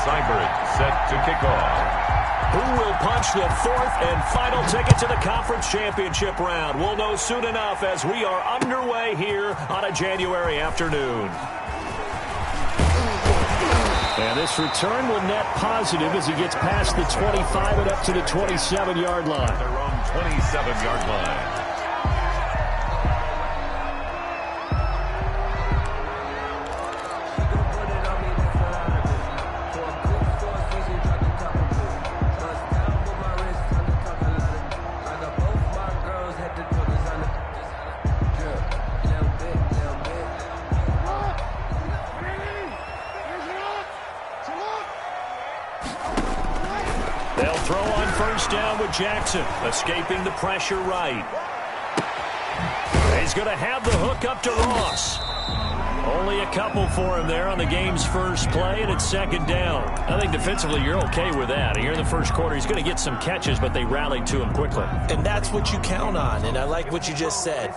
Seibert set to kick off. Who will punch the fourth and final ticket to the conference championship round? We'll know soon enough as we are underway here on a January afternoon. And this return will net positive as he gets past the 25 and up to the 27-yard line. Their own 27-yard line. Jackson escaping the pressure right. He's going to have the hook up to Ross. Only a couple for him there on the game's first play, and it's second down. I think defensively you're okay with that. Here in the first quarter, he's going to get some catches, but they rallied to him quickly. And that's what you count on, and I like what you just said.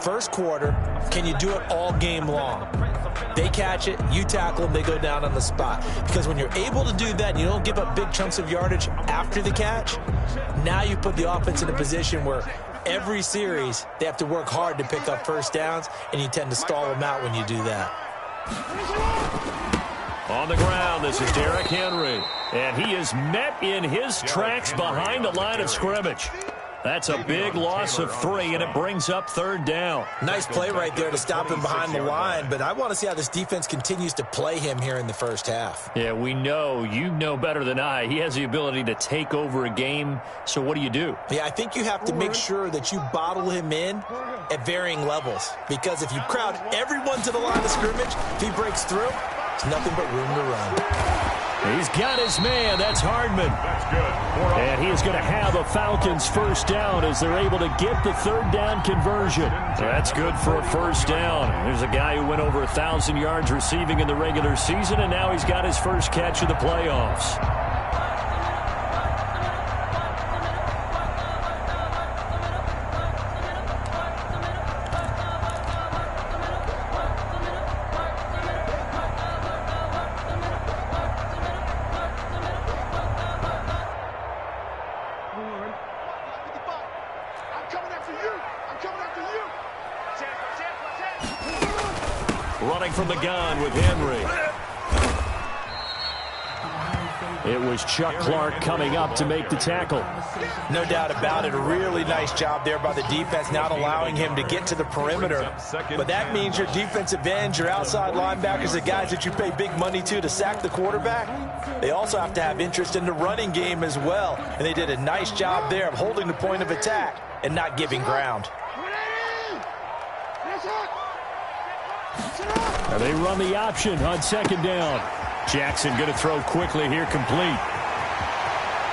First quarter, can you do it all game long? They catch it, you tackle them, they go down on the spot. Because when you're able to do that and you don't give up big chunks of yardage after the catch, now you put the offense in a position where every series they have to work hard to pick up first downs, and you tend to stall them out when you do that. On the ground, this is Derrick Henry. And he is met in his tracks behind the line of scrimmage. That's a big loss of 3, and it brings up third down. Nice play right there to stop him behind the line, but I want to see how this defense continues to play him here in the first half. Yeah, we know. You know better than I. He has the ability to take over a game, so what do? Yeah, I think you have to make sure that you bottle him in at varying levels, because if you crowd everyone to the line of scrimmage, if he breaks through, there's nothing but room to run. He's got his man. That's Hardman. That's good. And he is going to have a Falcons first down as they're able to get the third down conversion. So that's good for a first down. There's a guy who went over 1,000 yards receiving in the regular season, and now he's got his first catch of the playoffs. Running from the gun with Henry. It was Chuck Clark coming up to make the tackle. No doubt about it. A really nice job there by the defense, not allowing him to get to the perimeter. But that means your defensive ends, your outside linebackers, the guys that you pay big money to sack the quarterback, they also have to have interest in the running game as well. And they did a nice job there of holding the point of attack and not giving ground. And they run the option on second down. Jackson going to throw quickly here, complete.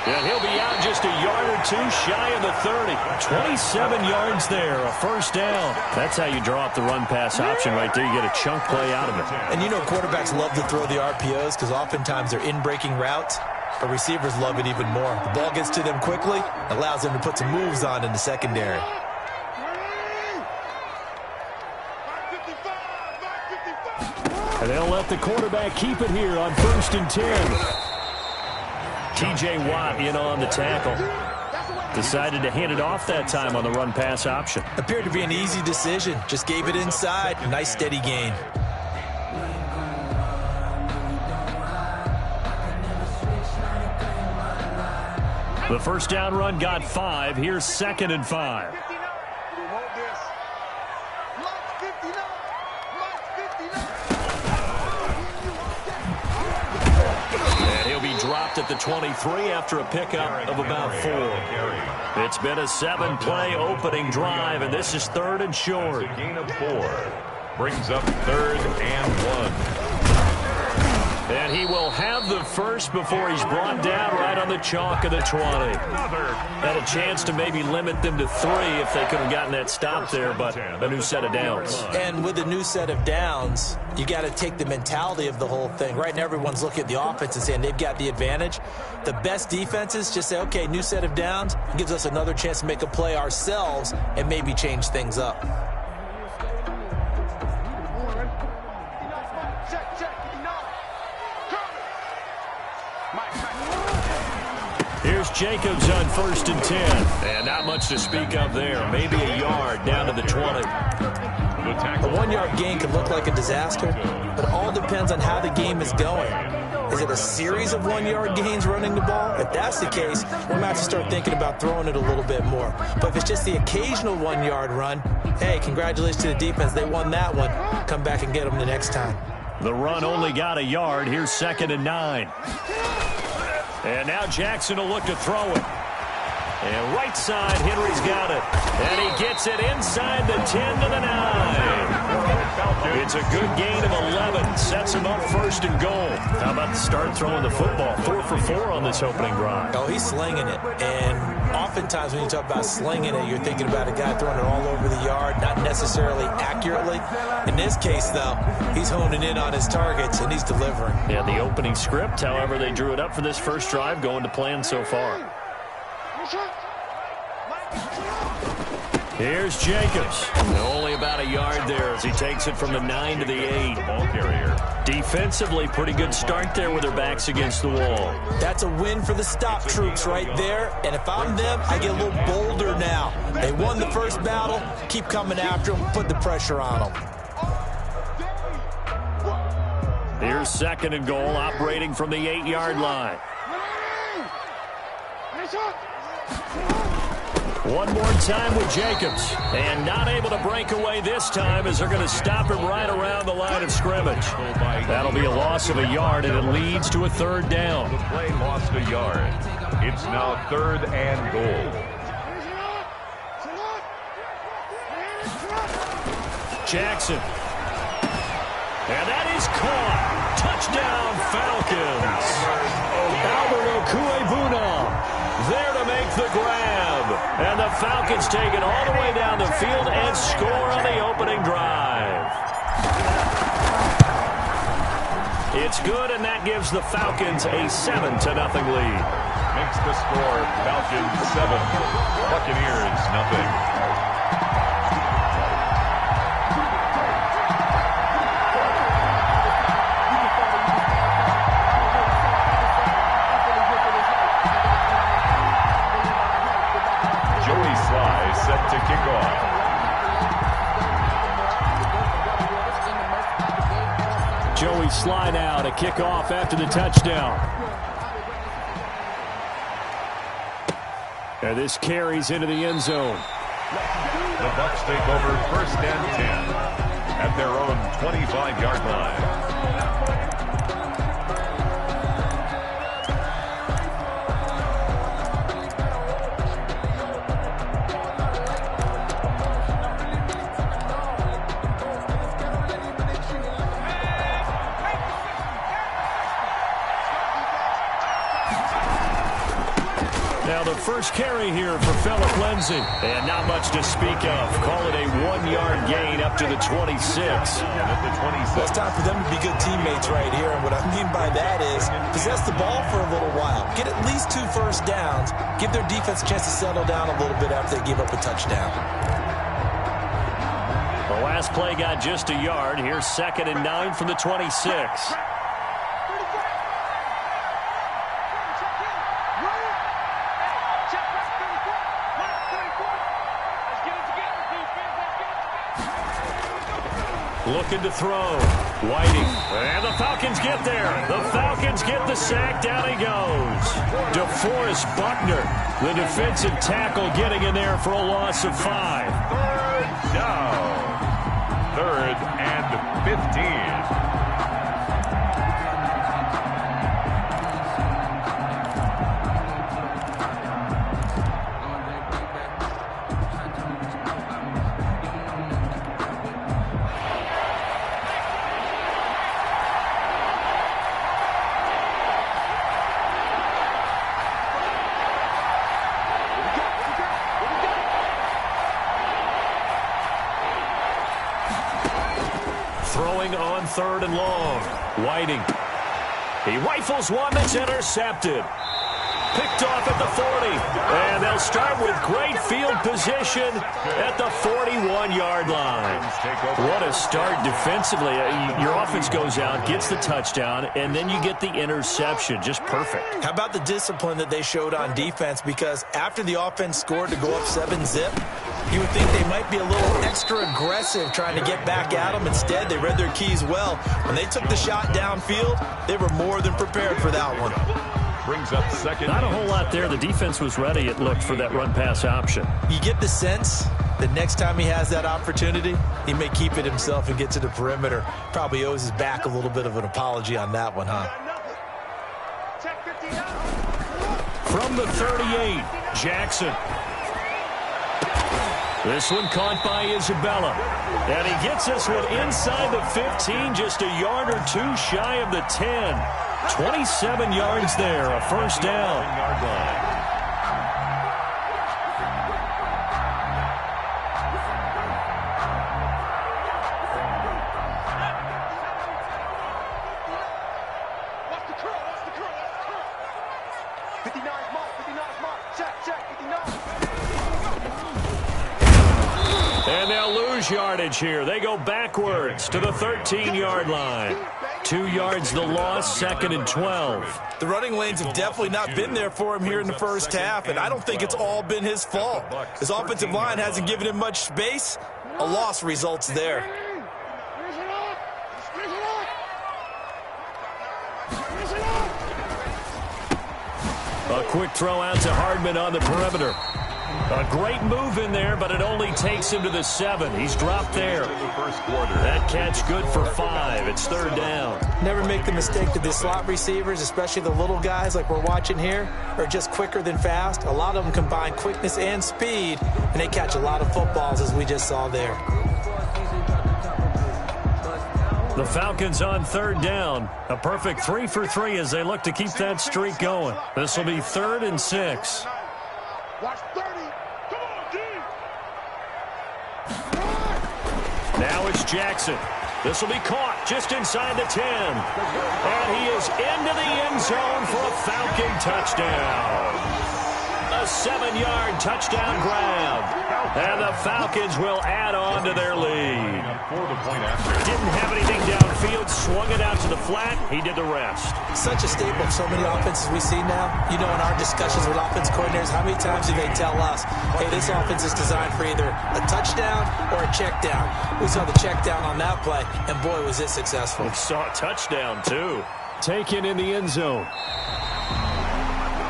And he'll be out just a yard or two shy of the 30. 27 yards there, a first down. That's how you draw up the run-pass option right there. You get a chunk play out of it. And you know quarterbacks love to throw the RPOs because oftentimes they're in-breaking routes, but receivers love it even more. The ball gets to them quickly, allows them to put some moves on in the secondary. And they'll let the quarterback keep it here on 1st and 10. T.J. Watt in on the tackle. Decided to hand it off that time on the run-pass option. Appeared to be an easy decision. Just gave it inside. Nice steady gain. The first down run got 5. Here's 2nd and 5. Dropped at the 23 after a pickup of about 4. It's been a 7-play opening drive, and this is 3rd and short. A gain of 4. Brings up 3rd and 1. And he will have the first before he's brought down right on the chalk of the 20. Had a chance to maybe limit them to 3 if they could have gotten that stop there, but a new set of downs. And with a new set of downs, you got to take the mentality of the whole thing. Right now, everyone's looking at the offense and saying they've got the advantage. The best defenses just say, okay, new set of downs gives us another chance to make a play ourselves and maybe change things up. Here's Jacobs on 1st and 10. And not much to speak of there. Maybe a yard down to the 20. A 1-yard gain could look like a disaster, but it all depends on how the game is going. Is it a series of 1-yard gains running the ball? If that's the case, we're going to have to start thinking about throwing it a little bit more. But if it's just the occasional 1-yard run, hey, congratulations to the defense. They won that one. Come back and get them the next time. The run only got a yard. Here's 2nd and 9. And now Jackson will look to throw it. And right side, Henry's got it. And he gets it inside the 10 to the 9. It's a good gain of 11. Sets him up 1st and goal. How about the start throwing the football? 4 for 4 on this opening drive. Oh, he's slinging it. And oftentimes when you talk about slinging it, you're thinking about a guy throwing it all over the yard, not necessarily accurately. In this case, though, he's honing in on his targets, and he's delivering. Yeah, the opening script, however, they drew it up for this first drive, going to plan so far. Here's Jacobs. Only about a yard there as he takes it from the 9 to the 8. Ball carrier. Defensively, pretty good start there with their backs against the wall. That's a win for the stop troops right there. And if I'm them, I get a little bolder now. They won the first battle. Keep coming after them. Put the pressure on them. Here's 2nd and goal, operating from the 8-yard line. One more time with Jacobs. And not able to break away this time as they're going to stop him right around the line of scrimmage. That'll be a loss of a yard, and it leads to a 3rd down. The play lost a yard. It's now 3rd and goal. Jackson. And that is caught. Touchdown, Falcons. Albert Okwuegbunam there to make the grab. And the Falcons take it all the way down the field and score on the opening drive. It's good, and that gives the Falcons a 7-0 lead. Makes the score Falcons 7, Buccaneers nothing. Set to kick off. Joey Slye now to kick off after the touchdown. And this carries into the end zone. The Bucs take over 1st and 10 at their own 25-yard line. Now the first carry here for Phillip Lindsay. And not much to speak of. Call it a 1-yard gain up to the 26. Well, it's time for them to be good teammates right here. And what I mean by that is possess the ball for a little while. Get at least 2 first downs. Give their defense a chance to settle down a little bit after they give up a touchdown. The last play got just a yard. Here's 2nd and 9 from the 26. Looking to throw. Whiting. And the Falcons get there. The Falcons get the sack. Down he goes. DeForest Buckner, the defensive tackle, getting in there for a loss of 5. 3rd down. 3rd and 15. Throwing on 3rd and long. Whiting. He rifles one that's intercepted. Picked off at the 40. And they'll start with great field position at the 41-yard line. What a start defensively. Your offense goes out, gets the touchdown, and then you get the interception. Just perfect. How about the discipline that they showed on defense? Because after the offense scored to go up 7-zip, you would think they might be a little extra aggressive trying to get back at them. Instead, they read their keys well. When they took the shot downfield, they were more than prepared for that one. Brings up second. Not a whole lot there. The defense was ready, it looked, for that run-pass option. You get the sense that next time he has that opportunity, he may keep it himself and get to the perimeter. Probably owes his back a little bit of an apology on that one, huh? From the 38, Jackson. This one caught by Isabella. And he gets this one inside the 15, just a yard or two shy of the 10. 27 yards there, a first down. And they'll lose yardage here. They go backwards to the 13-yard line. 2 yards the loss, second and 12. The running lanes have definitely not been there for him here in the first half, and I don't think it's all been his fault. His offensive line hasn't given him much space. A loss results there. A quick throw out to Hardman on the perimeter. A great move in there, but it only takes him to the 7. He's dropped there. That catch good for 5. It's third down. Never make the mistake that the slot receivers, especially the little guys like we're watching here, are just quicker than fast. A lot of them combine quickness and speed, and they catch a lot of footballs, as we just saw there. The Falcons on third down. A perfect 3 for 3 as they look to keep that streak going. This will be 3rd and 6. Now it's Jackson. This will be caught just inside the 10. And he is into the end zone for a Falcon touchdown. A 7-yard touchdown grab. And the Falcons will add on to their lead. Didn't have anything downfield, swung it out to the flat. He did the rest. Such a staple of so many offenses we see now. You know, in our discussions with offense coordinators, how many times do they tell us, hey, this offense is designed for either a touchdown or a check down. We saw the check down on that play, and boy, was it successful. We saw a touchdown, too. Taken in the end zone.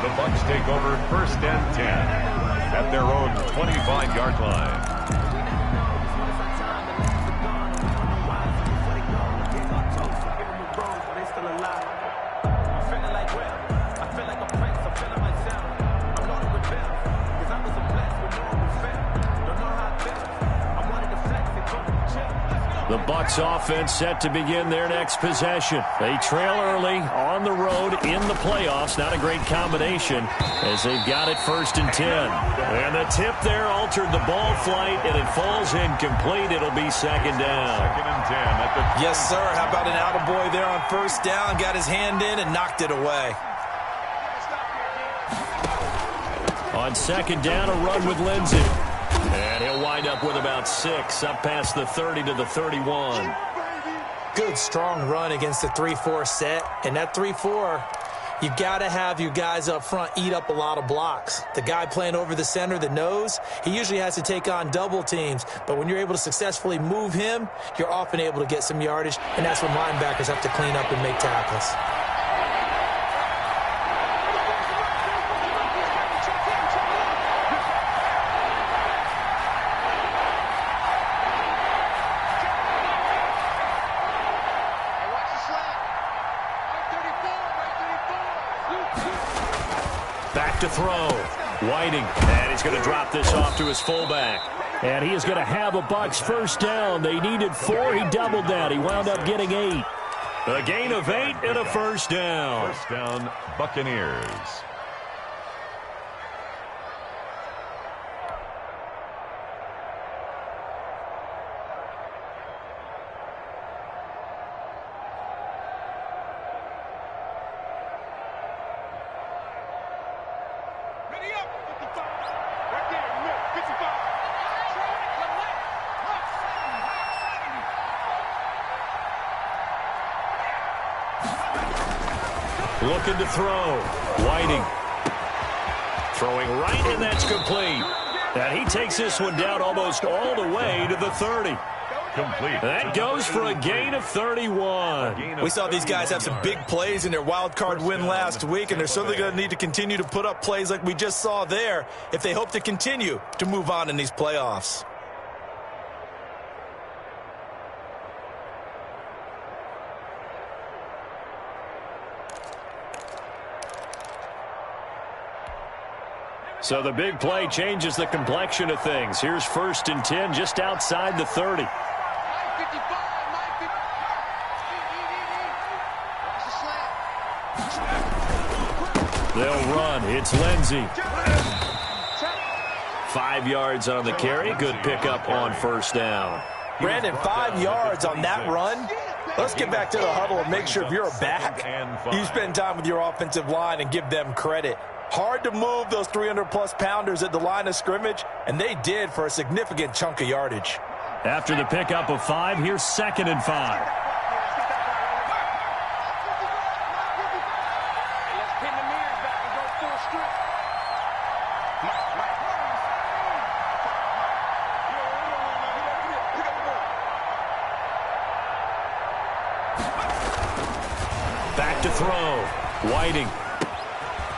The Bucs take over 1st and 10 at their own 25-yard line. The Bucs offense set to begin their next possession. They trail early on the road in the playoffs. Not a great combination as they've got it 1st and 10. And the tip there altered the ball flight, and it falls incomplete. It'll be 2nd down. 2nd and 10 at the... Yes, sir. How about an attaboy there on 1st down? Got his hand in and knocked it away. On 2nd down, a run with Lindsey. And he'll wind up with about 6, up past the 30 to the 31. Good, strong run against the 3-4 set. And that 3-4, you've got to have your guys up front eat up a lot of blocks. The guy playing over the center, the nose, he usually has to take on double teams. But when you're able to successfully move him, you're often able to get some yardage. And that's when linebackers have to clean up and make tackles. Back to throw. Whiting. And he's going to drop this off to his fullback. And he is going to have a Bucs 1st down. They needed 4. He doubled that. He wound up getting 8. A gain of 8 and a 1st down. 1st down, Buccaneers. Looking to throw. Whiting. Throwing right, and that's complete. And he takes this one down almost all the way to the 30. Complete. That goes for a gain of 31. We saw these guys have some big plays in their wild card win last week, and they're certainly going to need to continue to put up plays like we just saw there if they hope to continue to move on in these playoffs. So the big play changes the complexion of things. Here's 1st and 10 just outside the 30. They'll run. It's Lindsey. 5 yards on the carry. Good pickup on 1st down. Brandon, 5 yards on that run. Let's get back to the huddle and make sure if you're a back, you spend time with your offensive line and give them credit. Hard to move those 300-plus pounders at the line of scrimmage, and they did for a significant chunk of yardage. After the pickup of 5, here's 2nd and 5. Back to throw. Whiting.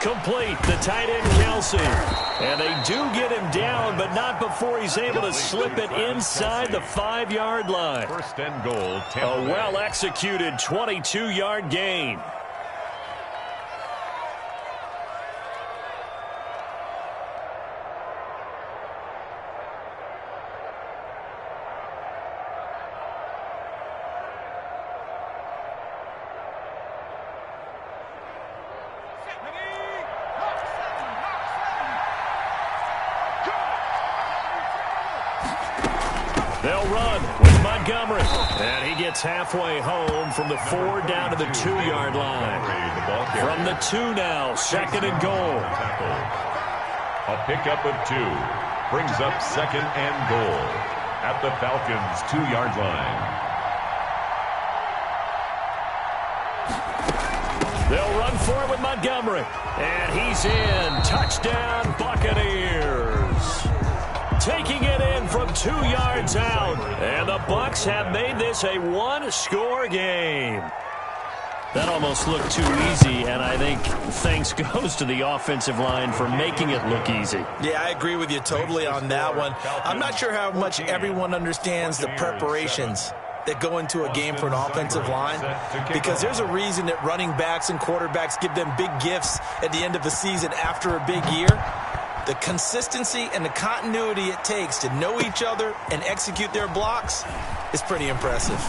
Complete. The tight end, Kelsey. And they do get him down, but not before he's able to slip it inside the 5-yard line. 1st and goal. A well-executed 22-yard gain. They'll run with Montgomery. And he gets halfway home from the 4 down to the 2-yard line. From the 2 now, 2nd and goal. A pickup of 2 brings up 2nd and goal at the Falcons' 2-yard line. They'll run for it with Montgomery. And he's in. Touchdown, Buccaneers. Taking it in from 2 yards out. And the Bucs have made this a 1-score game. That almost looked too easy, and I think thanks goes to the offensive line for making it look easy. Yeah, I agree with you totally on that one. I'm not sure how much everyone understands the preparations that go into a game for an offensive line, because there's a reason that running backs and quarterbacks give them big gifts at the end of the season after a big year. The consistency and the continuity it takes to know each other and execute their blocks is pretty impressive.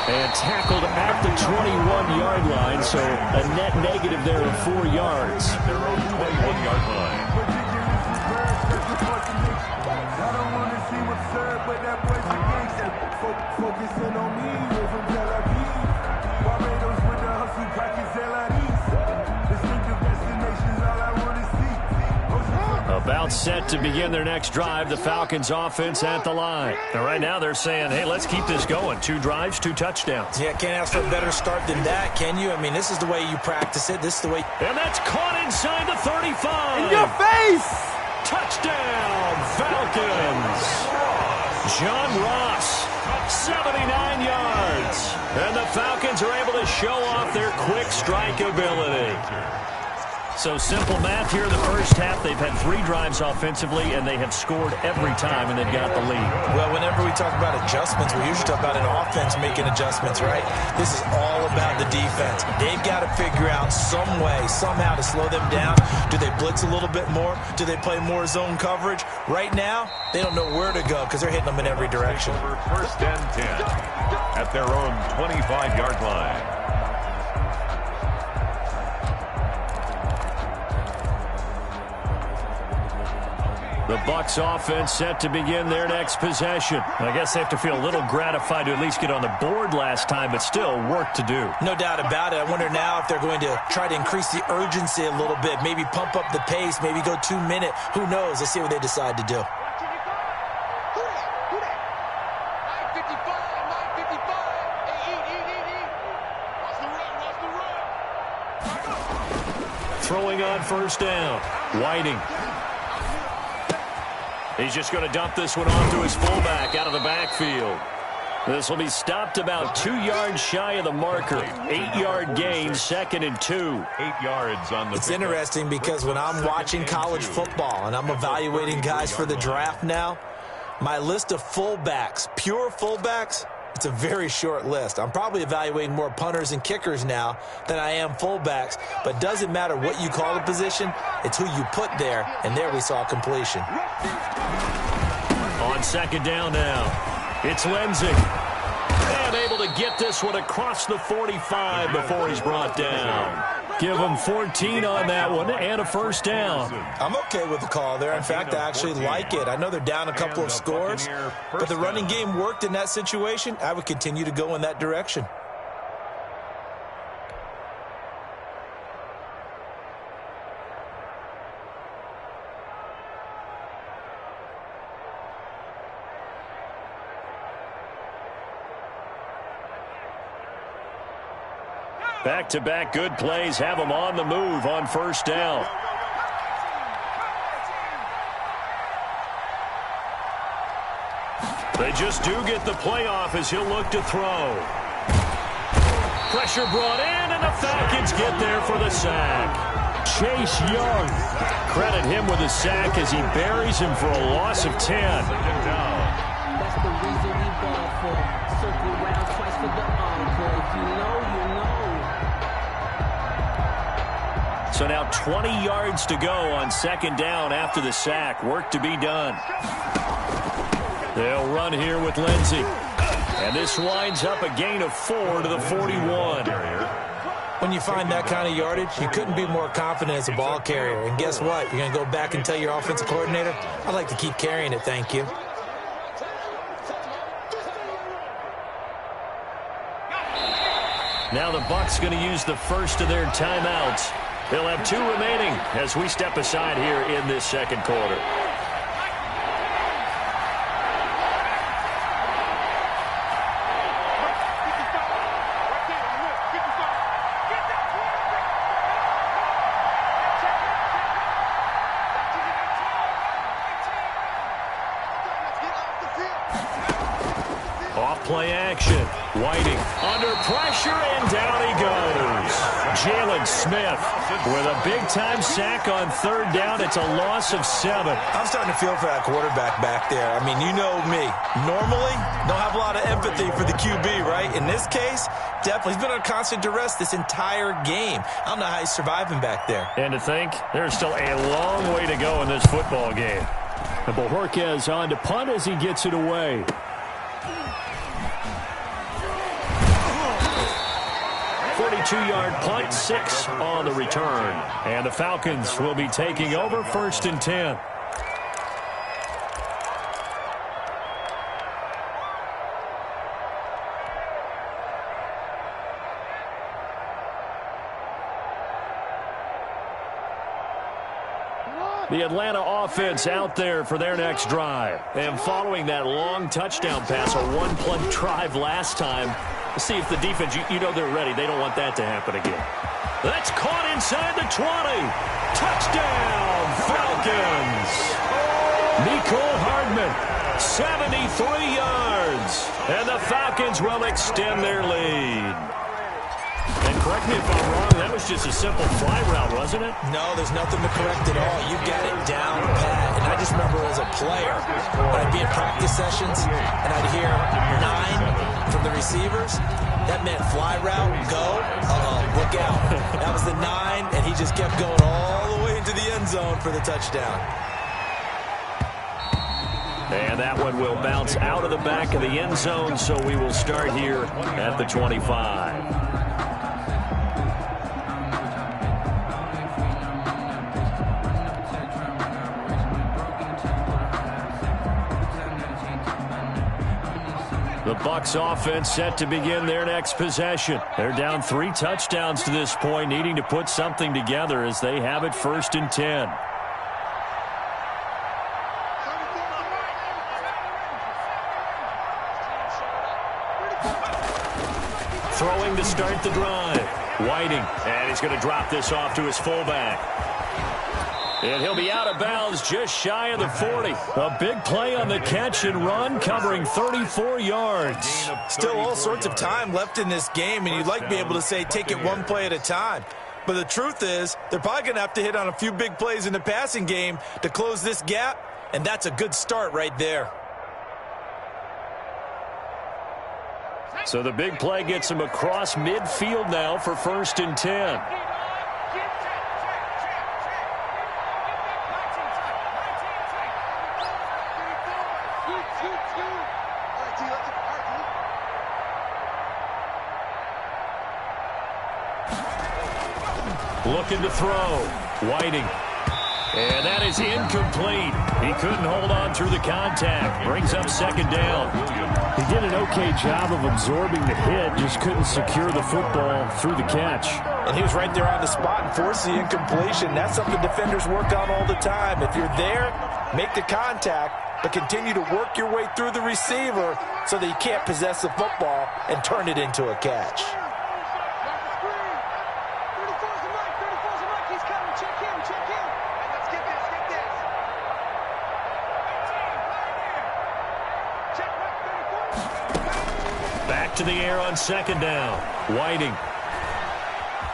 And tackled at the 21-yard line, so a net negative there of 4 yards. Their own 21-yard line. Focusing on me, from Tel Aviv. Barbados with the hustle, practice distinctive destinations, all I want to see. About set to begin their next drive, the Falcons offense at the line. And right now they're saying, hey, let's keep this going. 2 drives, 2 touchdowns. Yeah, can't ask for a better start than that, can you? I mean, this is the way you practice it. This is the way. And that's caught inside the 35. In your face! Touchdown, Falcons. John Ross, 79 yards. And the Falcons are able to show off their quick strike ability. So simple math here in the first half. They've had 3 drives offensively, and they have scored every time, and they've got the lead. Well, whenever we talk about adjustments, we usually talk about an offense making adjustments, right? This is all about the defense. They've got to figure out some way, somehow to slow them down. Do they blitz a little bit more? Do they play more zone coverage? Right now, they don't know where to go because they're hitting them in every direction. 1st and 10 at their own 25-yard line. The Bucs offense set to begin their next possession. I guess they have to feel a little gratified to at least get on the board last time, but still work to do. No doubt about it. I wonder now if they're going to try to increase the urgency a little bit, maybe pump up the pace, maybe go 2-minute. Who knows? Let's see what they decide to do. throwing on first down. Whiting. He's just going to dump this one off to his fullback out of the backfield. This will be stopped about 2 yards shy of the marker. 8-yard gain, 2nd and 2. 8 yards on the It's pickup. interesting because when I'm watching college football and I'm evaluating guys for the draft now, my list of fullbacks, pure fullbacks, it's a very short list. I'm probably evaluating more punters and kickers now than I am fullbacks, but doesn't matter what you call the position, it's who you put there, and there we saw completion. On 2nd down now, it's Lindsey. And able to get this one across the 45 before he's brought down. Give him 14 on that one and a first down. I'm okay with the call there. In fact, I actually like it. I know they're down a couple of scores, but the running game worked in that situation. I would continue to go in that direction. Back-to-back good plays have them on the move on first down. They just do get the play off as he'll look to throw. Pressure brought in, and the Falcons get there for the sack. Chase Young. Credit him with a sack as he buries him for a loss of 10. That's the reason we ball for. Circle round twice for the encore. If you know, you know. So now 20 yards to go on 2nd down after the sack. Work to be done. They'll run here with Lindsey. And this winds up a gain of 4 to the 41. When you find that kind of yardage, you couldn't be more confident as a ball carrier. And guess what? You're going to go back and tell your offensive coordinator, I'd like to keep carrying it, thank you. Now the Bucs going to use the first of their timeouts. They'll have 2 remaining as we step aside here in this 2nd quarter. Off play action. Whiting under pressure, and down he goes. Jalen Smith with a big-time sack on 3rd down. It's a loss of 7. I'm starting to feel for that quarterback back there. I mean, you know me. Normally, don't have a lot of empathy for the QB, right? In this case, definitely. He's been on constant duress this entire game. I don't know how he's surviving back there. And to think, there's still a long way to go in this football game. And Bojorquez on to punt as he gets it away. 42-yard punt, 6 on the return. And the Falcons will be taking over 1st and 10. The Atlanta offense out there for their next drive. And following that long touchdown pass, a one-play drive last time, let's see if the defense, you know they're ready. They don't want that to happen again. That's caught inside the 20. Touchdown, Falcons. Mecole Hardman, 73 yards. And the Falcons will extend their lead. And correct me if I'm wrong, that was just a simple fly route, wasn't it? No, there's nothing to correct at all. You got it down pat. And I just remember as a player, when I'd be in practice sessions and I'd hear 9 from the receivers, that meant fly route, go, look out. That was the 9, and he just kept going all the way into the end zone for the touchdown. And that one will bounce out of the back of the end zone, so we will start here at the 25. The Bucs offense set to begin their next possession. They're down 3 touchdowns to this point, needing to put something together as they have it 1st and 10. Throwing to start the drive. Whiting, and he's going to drop this off to his fullback. And he'll be out of bounds just shy of the 40. A big play on the catch and run, covering 34 yards. Still all sorts of time left in this game, and you'd like to be able to say take it one play at a time. But the truth is, they're probably going to have to hit on a few big plays in the passing game to close this gap, and that's a good start right there. So the big play gets him across midfield now for 1st and 10. Looking to throw. Whiting. And that is incomplete. He couldn't hold on through the contact. Brings up 2nd down. He did an okay job of absorbing the hit, just couldn't secure the football through the catch. And he was right there on the spot and forced the incompletion. That's something defenders work on all the time. If you're there, make the contact, but continue to work your way through the receiver so that you can't possess the football and turn it into a catch. To the air on 2nd down. Whiting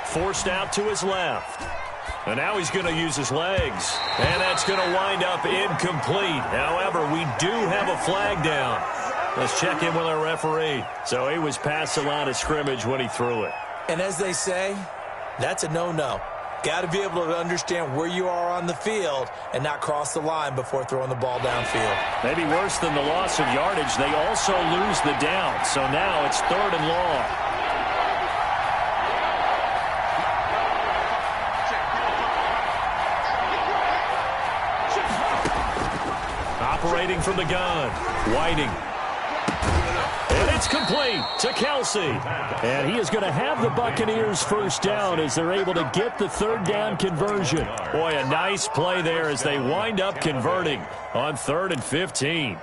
forced out to his left. And now he's going to use his legs. And that's going to wind up incomplete. However, we do have a flag down. Let's check in with our referee. So he was past the line of scrimmage when he threw it. And as they say, that's a no-no. Got to be able to understand where you are on the field and not cross the line before throwing the ball downfield. Maybe worse than the loss of yardage, they also lose the down. So now it's 3rd and long. Operating from the gun, Whiting. And it's complete to Kelsey. And he is going to have the Buccaneers 1st down as they're able to get the 3rd down conversion. Boy, a nice play there as they wind up converting on 3rd and 15.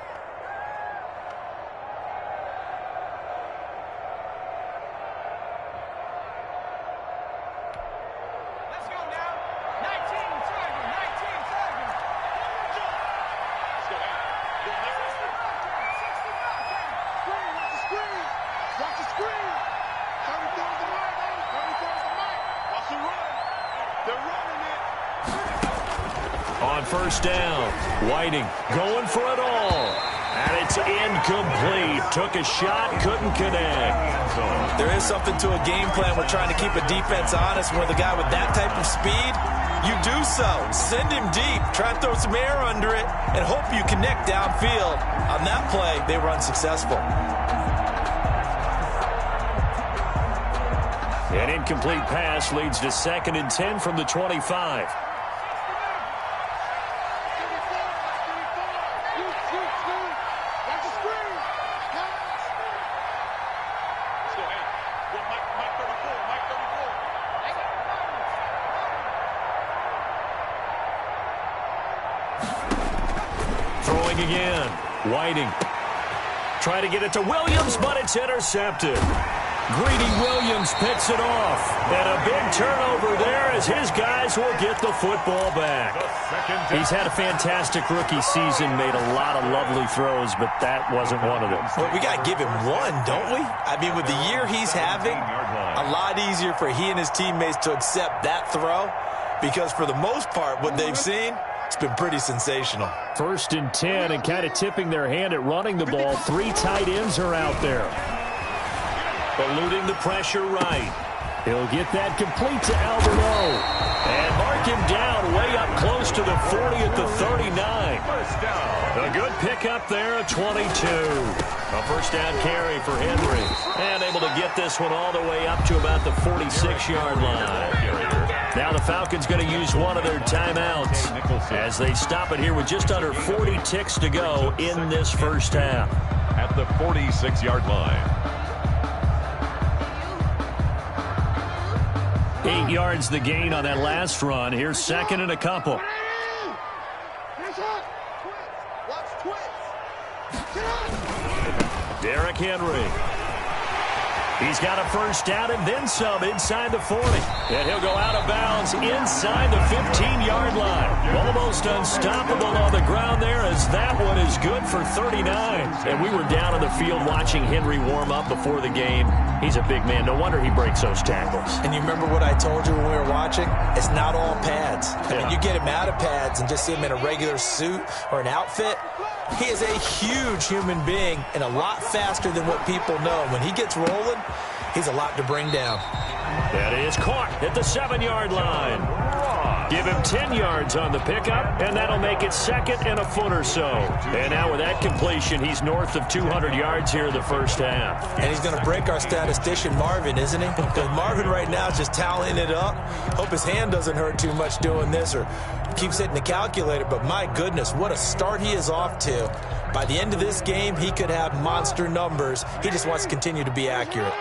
On 1st down, Whiting going for it all. And it's incomplete. Took a shot, couldn't connect. There is something to a game plan with trying to keep a defense honest. With a guy with that type of speed, you do so. Send him deep. Try and throw some air under it and hope you connect downfield. On that play, they were unsuccessful. An incomplete pass leads to 2nd and 10 from the 25. Throwing again. Whiting. Trying to get it to Williams, but it's intercepted. Greedy Williams picks it off. And a big turnover there as his guys will get the football back. He's had a fantastic rookie season, made a lot of lovely throws, but that wasn't one of them. Well, we got to give him one, don't we? I mean, with the year he's having, a lot easier for he and his teammates to accept that throw because for the most part, what they've seen, it's been pretty sensational. 1st and 10 and kind of tipping their hand at running the ball. 3 tight ends are out there. Eluding the pressure right. He'll get that complete to Alberto. And mark him down way up close to the 40 at the 39. A good pickup there at 22. A 1st down carry for Henry. And able to get this one all the way up to about the 46-yard line. Now the Falcons going to use one of their timeouts as they stop it here with just under 40 ticks to go in this 1st half. At the 46-yard line. 8 yards the gain on that last run. Here's 2nd and a couple. Derrick Henry. He's got a first down and then some inside the 40. And he'll go out of bounds inside the 15-yard line. Almost unstoppable on the ground there, as that one is good for 39. And we were down on the field watching Henry warm up before the game. He's a big man. No wonder he breaks those tackles. And you remember what I told you when we were watching? It's not all pads. I mean, you get him out of pads and just see him in a regular suit or an outfit. He is a huge human being and a lot faster than what people know. When he gets rolling, he's a lot to bring down. That is caught at the 7-yard line. Give him 10 yards on the pickup, and that'll make it second and a foot or so. And now with that completion, he's north of 200 yards here in the first half. And he's going to break our statistician, Marvin, isn't he? Because Marvin right now is just tallying it up. Hope his hand doesn't hurt too much doing this or keeps hitting the calculator. But my goodness, what a start he is off to. By the end of this game, he could have monster numbers. He just wants to continue to be accurate.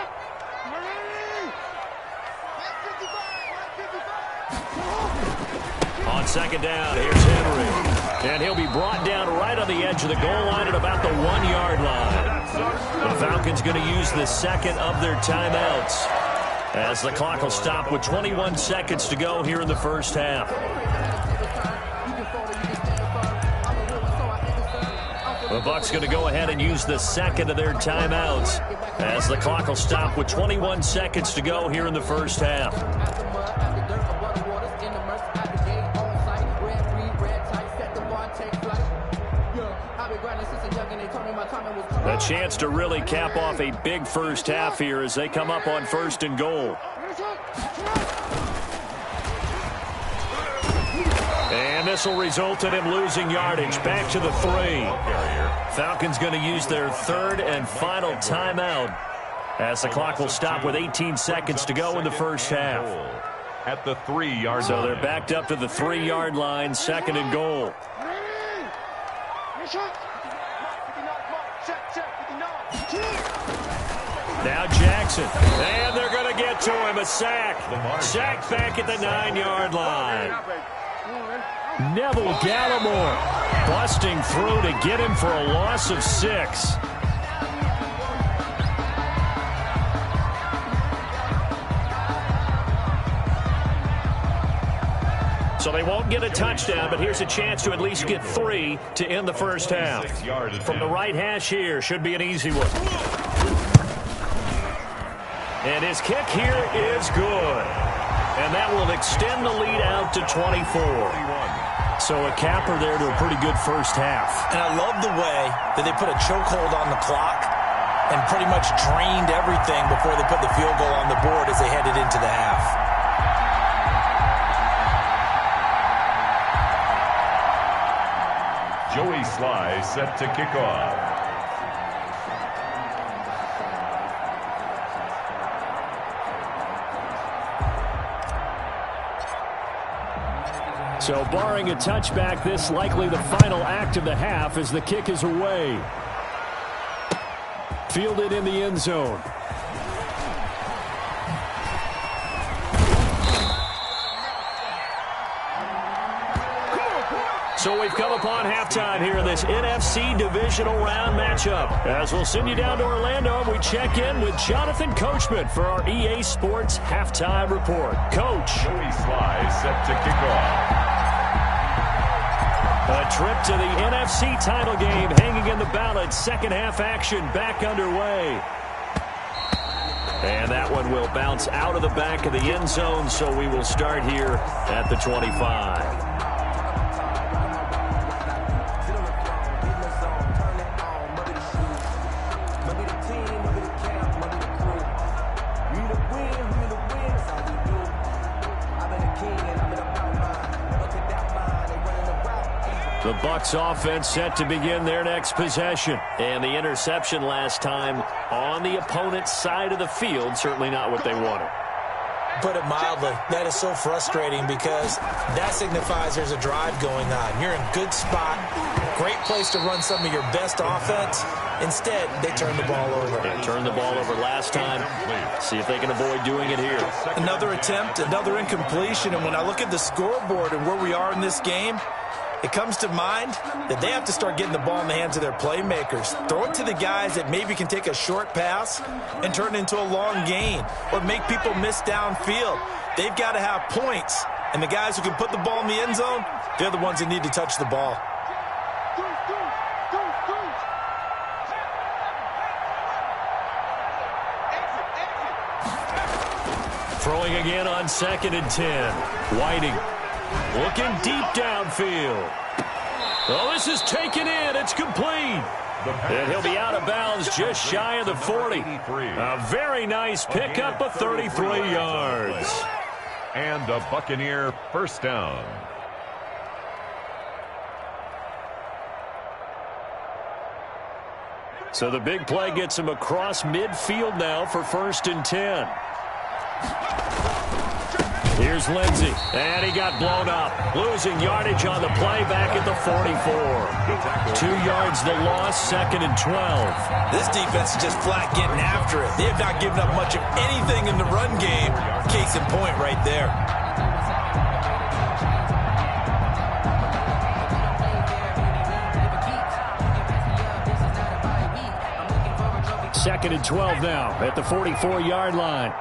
On second down, here's Henry. And he'll be brought down right on the edge of the goal line at about the 1-yard line. The Falcons going to use the second of their timeouts, as the clock will stop with 21 seconds to go here in the first half. The Bucs going to go ahead and use the second of their timeouts, as the clock will stop with 21 seconds to go here in the first half. A chance to really cap off a big first half here as they come up on 1st and goal. And this will result in him losing yardage back to the 3. Falcons going to use their 3rd and final timeout, as the clock will stop with 18 seconds to go in the first half. At the 3-yard line. So they're backed up to the 3-yard line, 2nd and goal. Now Jackson, and they're going to get to him, a sack. Sack back at the 9-yard line. Neville Gallimore busting through to get him for a loss of 6. So they won't get a touchdown, but here's a chance to at least get 3 to end the first half. From the right hash here, should be an easy one. And his kick here is good. And that will extend the lead out to 24. So a capper there to a pretty good first half. And I love the way that they put a chokehold on the clock and pretty much drained everything before they put the field goal on the board as they headed into the half. Joey Sly set to kick off. So barring a touchback, this likely the final act of the half as the kick is away. Fielded in the end zone. So we've come upon halftime here in this NFC divisional round matchup. As we'll send you down to Orlando, and we check in with Jonathan Coachman for our EA Sports Halftime Report. Coach. Joey Sly set to kick off. A trip to the NFC title game hanging in the balance. Second half action back underway. And that one will bounce out of the back of the end zone, so we will start here at the 25. The Bucs offense set to begin their next possession. And the interception last time on the opponent's side of the field, certainly not what they wanted. Put it mildly, that is so frustrating because that signifies there's a drive going on. You're in good spot, great place to run some of your best offense. Instead, they turn the ball over. They turned the ball over last time. See if they can avoid doing it here. Another attempt, another incompletion, and when I look at the scoreboard and where we are in this game, it comes to mind that they have to start getting the ball in the hands of their playmakers. Throw it to the guys that maybe can take a short pass and turn it into a long gain or make people miss downfield. They've got to have points, and the guys who can put the ball in the end zone, they're the ones that need to touch the ball. Throwing again on 2nd and 10. Whiting looking deep downfield. Oh, this is taken in. It's complete. And he'll be out of bounds just shy of the 40. A very nice pickup of 33 yards. And a Buccaneer first down. So the big play gets him across midfield now for 1st and 10. Here's Lindsey, and he got blown up. Losing yardage on the play back at the 44. 2 yards the loss, 2nd and 12. This defense is just flat getting after it. They have not given up much of anything in the run game. Case in point right there. Second and 12 now at the 44-yard line.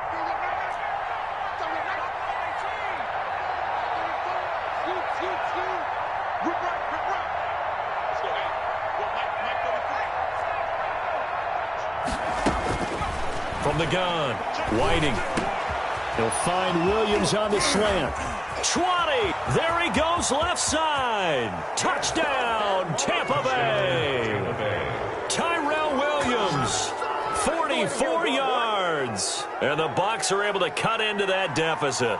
From the gun, Whiting. He'll find Williams on the slant. 20. There he goes left side. Touchdown, Tampa Bay. Tyrell Williams, 44 yards. And the Bucs are able to cut into that deficit.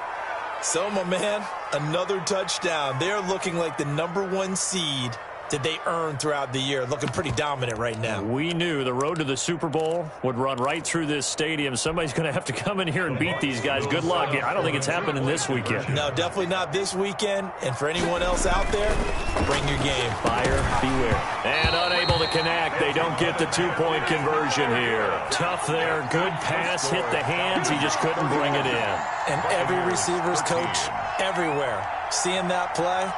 So, my man, another touchdown. They're looking like the #1 seed that they earned throughout the year. Looking pretty dominant right now. We knew the road to the Super Bowl would run right through this stadium. Somebody's going to have to come in here and beat these guys. Good luck. I don't think it's happening this weekend. No, definitely not this weekend. And for anyone else out there, bring your game. Buyer beware. And unable to connect. They don't get the 2-point conversion here. Tough there. Good pass. Hit the hands. He just couldn't bring it in. And every receiver's coach everywhere seeing that play.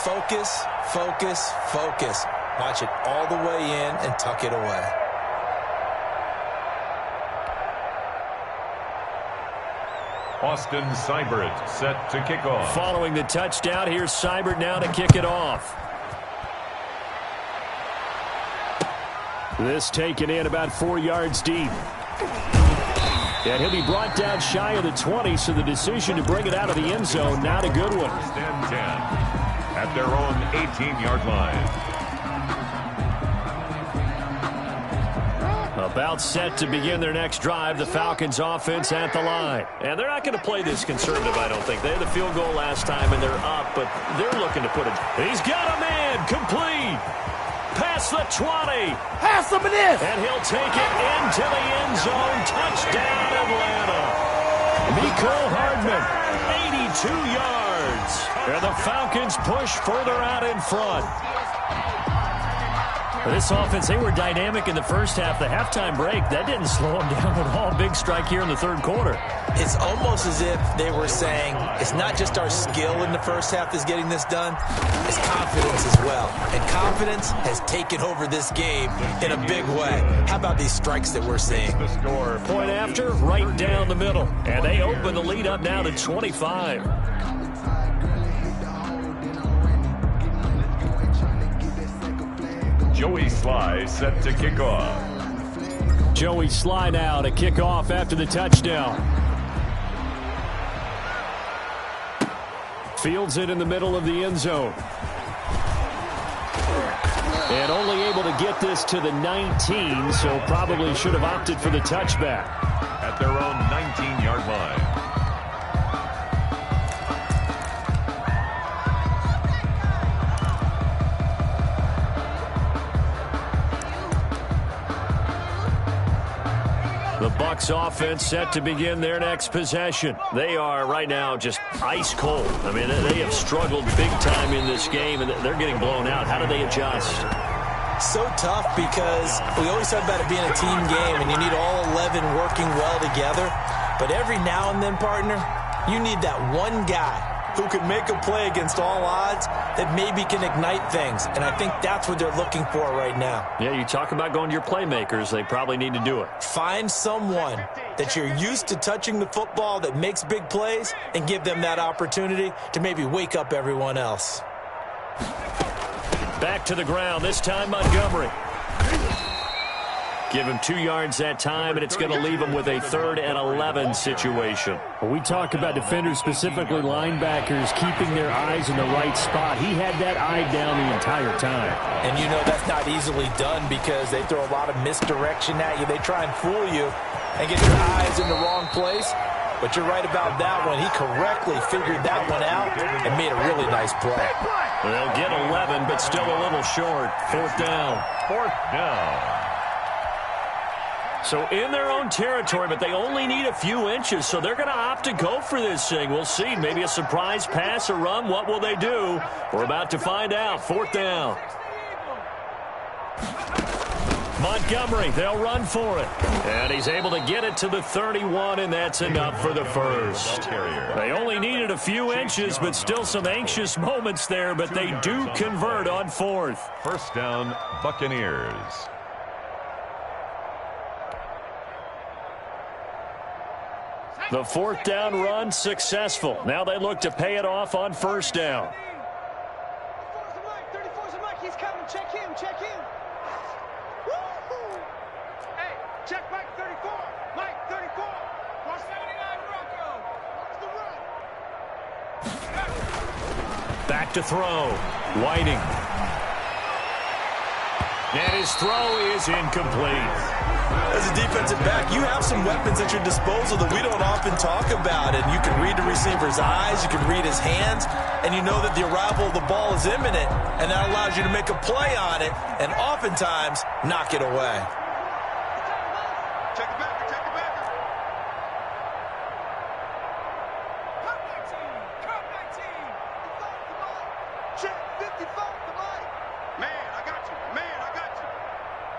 Focus, focus, focus. Watch it all the way in and tuck it away. Austin Seibert set to kick off. Following the touchdown, here's Seibert now to kick it off. This taken in about 4 yards deep. And he'll be brought down shy of the 20, so the decision to bring it out of the end zone, not a good one. 10 at their own 18-yard line. About set to begin their next drive, the Falcons offense at the line. And they're not going to play this conservative, I don't think. They had the field goal last time, and they're up, but they're looking to put it. He's got a man, complete. Past the 20. Pass him it is. And he'll take it into the end zone. Touchdown, Atlanta. Mecole Hardman, 82 yards. And the Falcons push further out in front. This offense, they were dynamic in the first half. The halftime break, that didn't slow them down at all. Big strike here in the third quarter. It's almost as if they were saying, it's not just our skill in the first half that's getting this done, it's confidence as well. And confidence has taken over this game in a big way. How about these strikes that we're seeing? The score. Point after, right down the middle. And they open the lead up now to 25. Joey Sly set to kick off. Joey Sly now to kick off after the touchdown. Fields it in the middle of the end zone. And only able to get this to the 19, so probably should have opted for the touchback. At their own 19-yard line. The Bucs offense set to begin their next possession. They are right now just ice cold. I mean, they have struggled big time in this game, and they're getting blown out. How do they adjust? So tough because we always talk about it being a team game, and you need all 11 working well together. But every now and then, partner, you need that one guy who can make a play against all odds that maybe can ignite things. And I think that's what they're looking for right now. Yeah, you talk about going to your playmakers. They probably need to do it. Find someone that you're used to touching the football that makes big plays and give them that opportunity to maybe wake up everyone else. Back to the ground, this time Montgomery. Give him 2 yards that time, and it's going to leave him with a 3rd and 11 situation. When we talk about defenders, specifically linebackers, keeping their eyes in the right spot. He had that eye down the entire time. And you know that's not easily done because they throw a lot of misdirection at you. They try and fool you and get your eyes in the wrong place. But you're right about that one. He correctly figured that one out and made a really nice play. They'll get 11, but still a little short. 4th down. 4th down. So in their own territory, but they only need a few inches, so they're going to opt to go for this thing. We'll see. Maybe a surprise pass or run. What will they do? We're about to find out. 4th down. Montgomery, they'll run for it. And he's able to get it to the 31, and that's enough for the first. They only needed a few inches, but still some anxious moments there, but they do convert on 4th. 1st down, Buccaneers. The 4th down run successful. Now they look to pay it off on 1st down. 34's a Mike. He's coming. Check him. Check him. Woo-hoo. Hey, check Mike 34. Mike 34. 479 Bronco. What's the run? Back to throw. Whiting. And his throw is incomplete. As a defensive back, you have some weapons at your disposal that we don't often talk about. And you can read the receiver's eyes, you can read his hands, and you know that the arrival of the ball is imminent, and that allows you to make a play on it and oftentimes knock it away. Check the backer. Check the backer. Cup 19. Check 55 to Mike. Man, I got you. Man, I got you.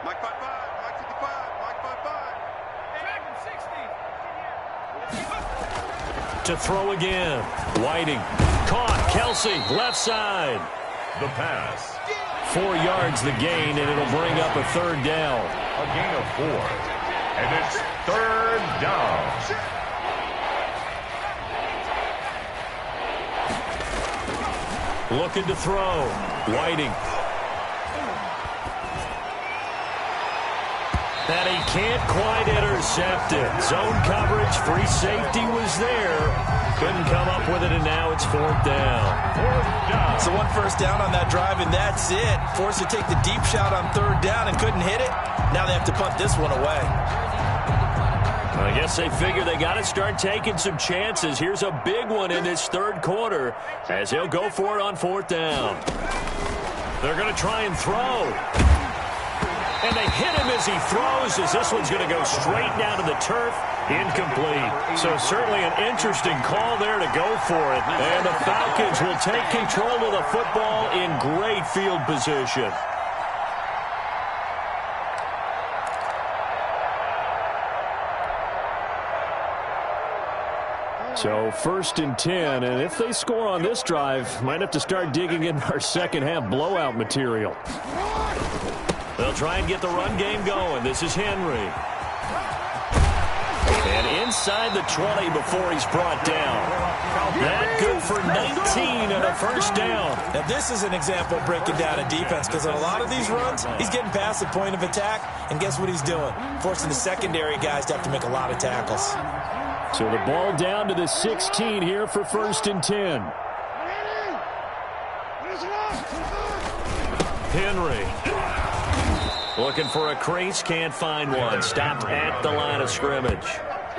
Mike 55. Mike 55. Mike 55. Dragon 60. To throw again. Whiting. Caught. Kelsey, left side. The pass. 4 yards the gain, and it'll bring up a 3rd down. A gain of 4. And it's 3rd down. Looking to throw. Whiting. And he can't quite intercept it. Zone coverage, free safety was there. Couldn't come up with it, and now it's 4th down. 4th down. So 1 first down on that drive, and that's it. Forced to take the deep shot on 3rd down and couldn't hit it. Now they have to punt this one away. I guess they figure they got to start taking some chances. Here's a big one in this 3rd quarter as he'll go for it on 4th down. They're going to try and throw. And they hit him as he throws, as this one's going to go straight down to the turf. Incomplete. So certainly an interesting call there to go for it. And the Falcons will take control of the football in great field position. So 1st and 10, and if they score on this drive, might have to start digging in our second half blowout material. They'll try and get the run game going. This is Henry. And inside the 20 before he's brought down. That good for 19 and a 1st down. Now this is an example of breaking down a defense, because on a lot of these runs, he's getting past the point of attack, and guess what he's doing? Forcing the secondary guys to have to make a lot of tackles. So the ball down to the 16 here for 1st and 10. Henry. Looking for a crease, can't find one. Stopped at the line of scrimmage.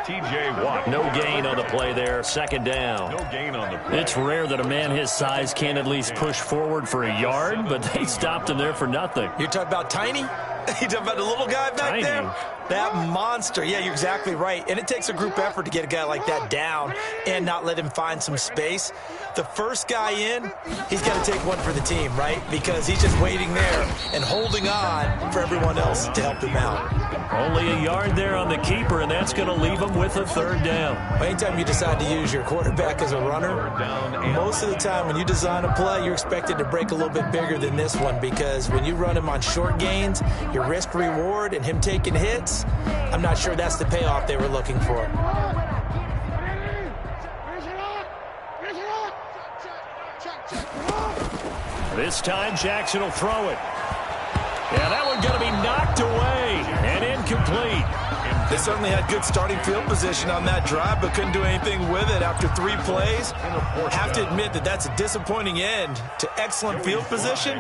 T.J. Watt. No gain on the play there. 2nd down. No gain on the play. It's rare that a man his size can't at least push forward for a yard, but they stopped him there for nothing. You're talking about Tiny? You're talking about the little guy back Tiny. there? That monster. Yeah, you're exactly right. And it takes a group effort to get a guy like that down and not let him find some space. the first guy in, he's got to take one for the team, right? Because he's just waiting there and holding on for everyone else to help him out. Only a yard there on the keeper, and that's going to leave him with a third down. Anytime you decide to use your quarterback as a runner, most of the time when you design a play, you're expected to break a little bit bigger than this one, because when you run him on short gains, your risk-reward and him taking hits, I'm not sure that's the payoff they were looking for. This time, Jackson will throw it. Yeah, that one's going to be knocked away and incomplete. They certainly had good starting field position on that drive, but couldn't do anything with it after 3 plays. Have to admit that that's a disappointing end to excellent field position.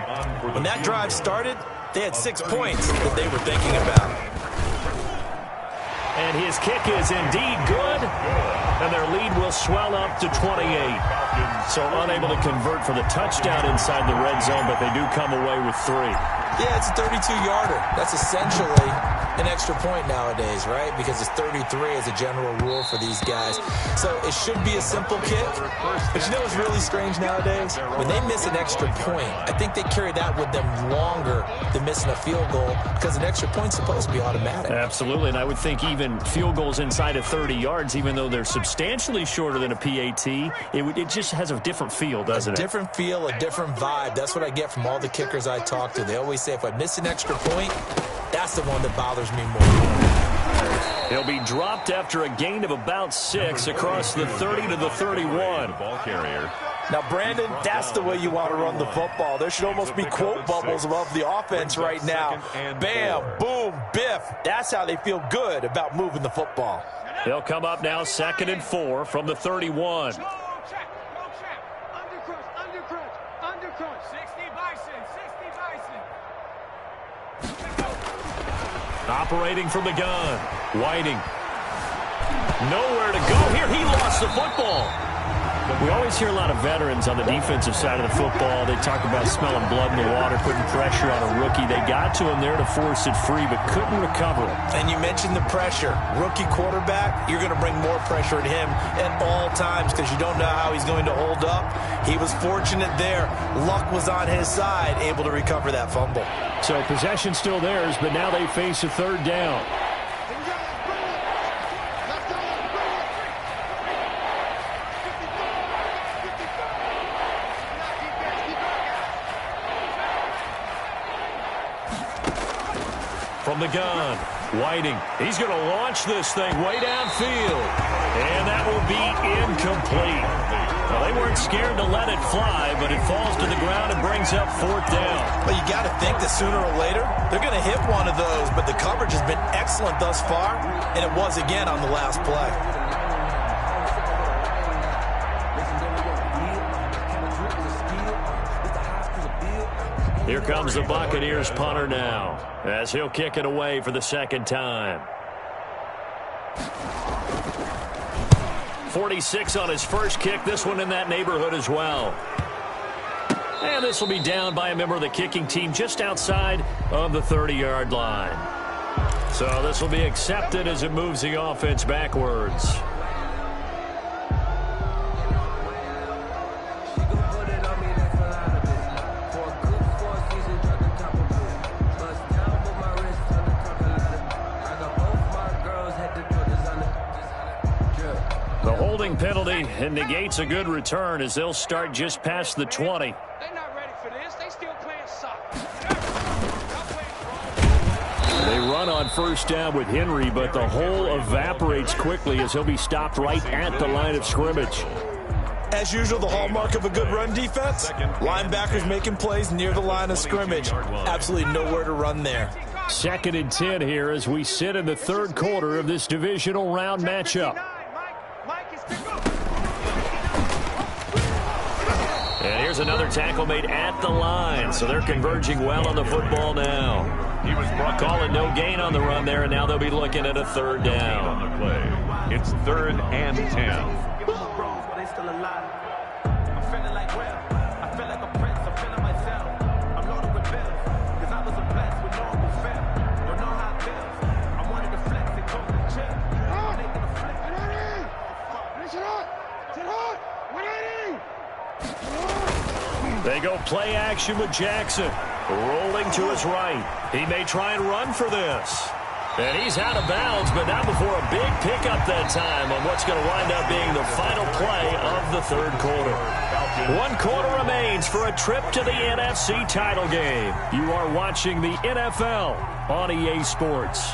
When that drive started, they had 6 points that they were thinking about. And his kick is indeed good, and their lead will swell up to 28. So unable to convert for the touchdown inside the red zone, but they do come away with 3. Yeah, it's a 32-yarder. That's essentially an extra point nowadays, right? Because it's 33 as a general rule for these guys. So it should be a simple kick. But you know what's really strange nowadays? When they miss an extra point, I think they carry that with them longer than missing a field goal, because an extra point's supposed to be automatic. Absolutely, and I would think even field goals inside of 30 yards, even though they're substantially shorter than a PAT, it just has a different feel, doesn't it? A different feel, a different vibe. That's what I get from all the kickers I talk to. They always say, if I miss an extra point, that's the one that bothers me more. He'll be dropped after a gain of about 6 across the 30 to the 31. Ball carrier. Now, Brandon, that's the way you want to run the football. There should almost be quote bubbles above the offense right now. Bam, boom, biff. That's how they feel good about moving the football. He'll come up now 2nd and 4 from the 31. Operating from the gun. Whiting. Nowhere to go here. He lost the football. We always hear a lot of veterans on the defensive side of the football. They talk about smelling blood in the water, putting pressure on a rookie. They got to him there to force it free, but couldn't recover it. And you mentioned the pressure. Rookie quarterback, you're going to bring more pressure at him at all times because you don't know how he's going to hold up. He was fortunate there. Luck was on his side, able to recover that fumble. So possession still theirs, but now they face a third down. From the gun, Whiting. He's going to launch this thing way downfield. And that will be incomplete. Well, they weren't scared to let it fly, but it falls to the ground and brings up 4th down. Well, you got to think that sooner or later, they're going to hit one of those, but the coverage has been excellent thus far, and it was again on the last play. Here comes the Buccaneers punter now, as he'll kick it away for the 2nd time. 46 on his first kick, this one in that neighborhood as well. And this will be down by a member of the kicking team just outside of the 30-yard line. So this will be accepted as it moves the offense backwards. Penalty and negates a good return as they'll start just past the 20. They're not ready for this. They still playing soccer. They run on 1st down with Henry, but the hole evaporates quickly as he'll be stopped right at the line of scrimmage. As usual, the hallmark of a good run defense, linebackers making plays near the line of scrimmage. Absolutely nowhere to run there. 2nd and 10 here as we sit in the 3rd quarter of this divisional round matchup. And here's another tackle made at the line, so they're converging well on the football now. He was calling no gain on the run there, and now they'll be looking at a 3rd down. On the play. It's 3rd and 10. They go play action with Jackson. Rolling to his right. He may try and run for this. And he's out of bounds, but not before a big pickup that time on what's going to wind up being the final play of the third quarter. 1 quarter remains for a trip to the NFC title game. You are watching the NFL on EA Sports.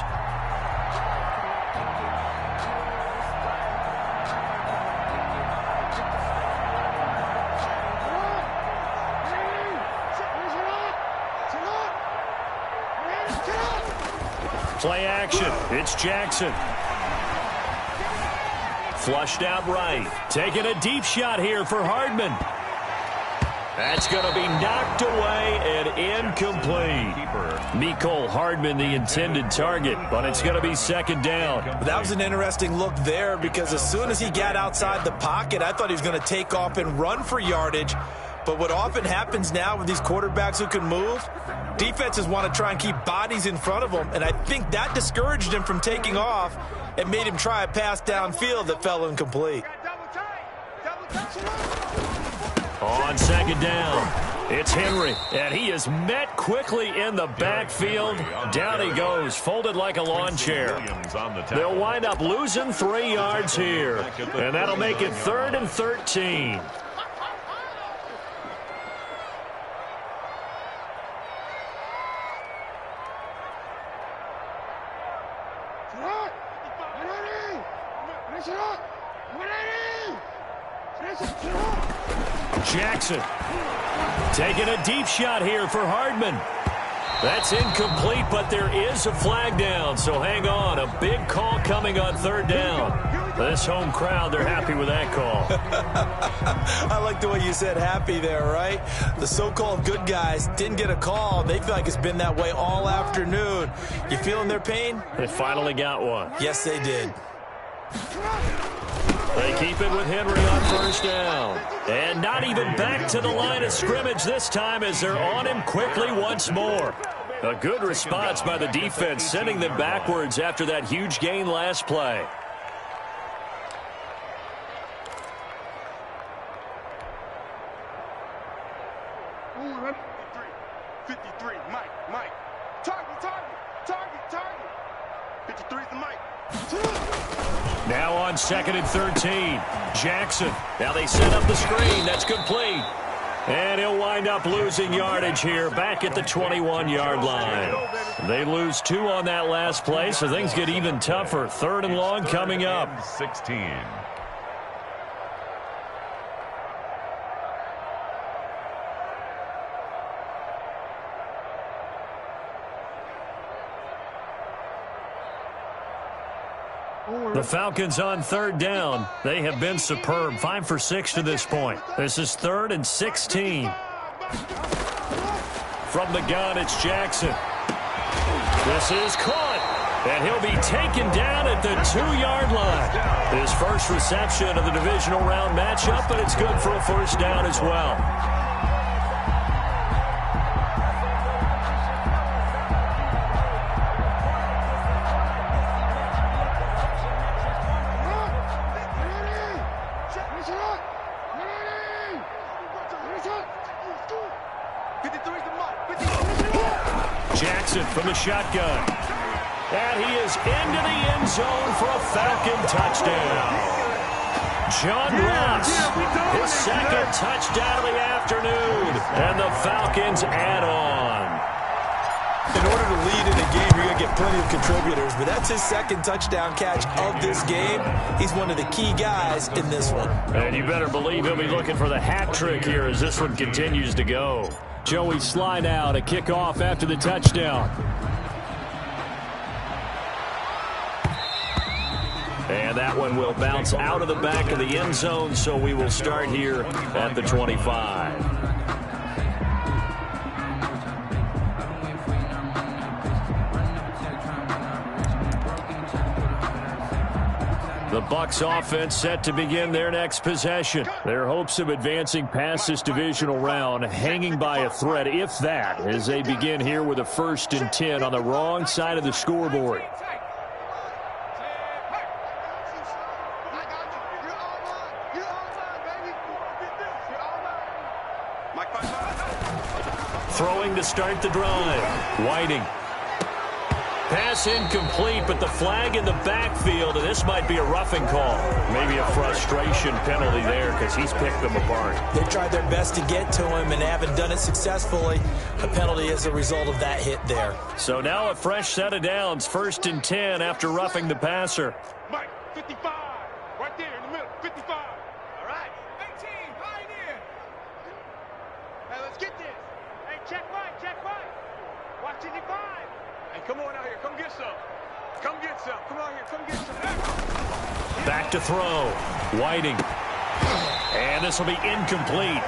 Play action. It's Jackson. Flushed out right. Taking a deep shot here for Hardman. That's going to be knocked away and incomplete. Mecole Hardman, the intended target, but it's going to be second down. That was an interesting look there because as soon as he got outside the pocket, I thought he was going to take off and run for yardage. But what often happens now with these quarterbacks who can move, defenses want to try and keep bodies in front of them, and I think that discouraged him from taking off and made him try a pass downfield that fell incomplete. On second down, it's Henry, and he is met quickly in the backfield. Down he goes, folded like a lawn chair. They'll wind up losing 3 yards here, and that'll make it 3rd and 13. Jackson taking a deep shot here for Hardman. That's incomplete, but there is a flag down, so hang on. A big call coming on 3rd down. This home crowd, they're happy with that call. I like the way you said happy there, right? The so-called good guys didn't get a call. They feel like it's been that way all afternoon. You feeling their pain? They finally got one. Yes, they did. They keep it with Henry on 1st down. And not even back to the line of scrimmage this time as they're on him quickly once more. A good response by the defense, sending them backwards after that huge gain last play. Ooh, 53, Mike. Target. 53's the Mike. Now on 2nd and 13, Jackson. Now they set up the screen. That's complete. And he'll wind up losing yardage here back at the 21-yard line. They lose 2 on that last play, so things get even tougher. 3rd and long coming up. 16. The Falcons on 3rd down. They have been superb. 5 for 6 to this point. This is 3rd and 16. From the gun, it's Jackson. This is caught. And he'll be taken down at the 2-yard line. His first reception of the divisional round matchup, but it's good for a 1st down as well. Jackson from the shotgun. And he is into the end zone for a Falcon touchdown. John Ross, his 2nd touchdown of the afternoon. And the Falcons add on. In order to lead in a game, you're going to get plenty of contributors, but that's his 2nd touchdown catch of this game. He's one of the key guys in this one. And you better believe he'll be looking for the hat trick here as this one continues to go. Joey Slye now to kick off after the touchdown. And that one will bounce out of the back of the end zone, so we will start here at the 25. The Bucs offense set to begin their next possession. Their hopes of advancing past this divisional round hanging by a thread, if that, as they begin here with a 1st and 10 on the wrong side of the scoreboard. Throwing to start the drive. Whiting. Pass incomplete, but the flag in the backfield, and this might be a roughing call. Maybe a frustration penalty there because he's picked them apart. They've tried their best to get to him and haven't done it successfully. A penalty as a result of that hit there. So now a fresh set of downs, 1st and 10 after roughing the passer. Mike, 55. Right there in the middle, 55. All right. 18, right here. Hey, let's get this. Hey, check right, check right. Watch 55. Hey, come on out here. Come get some. Come get some. Come on here. Come get some. Back to throw. Whiting. And this will be incomplete.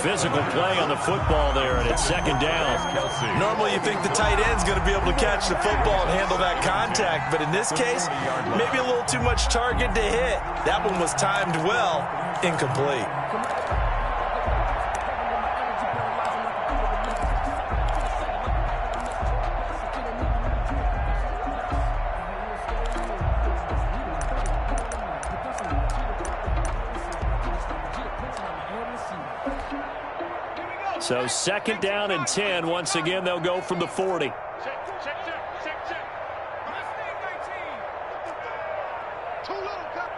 Physical play on the football there, and it's 2nd down. Normally you think the tight end's going to be able to catch the football and handle that contact, but in this case, maybe a little too much target to hit. That one was timed well. Incomplete. So 2nd down and 10. Once again, they'll go from the 40. Check. Too little, cut.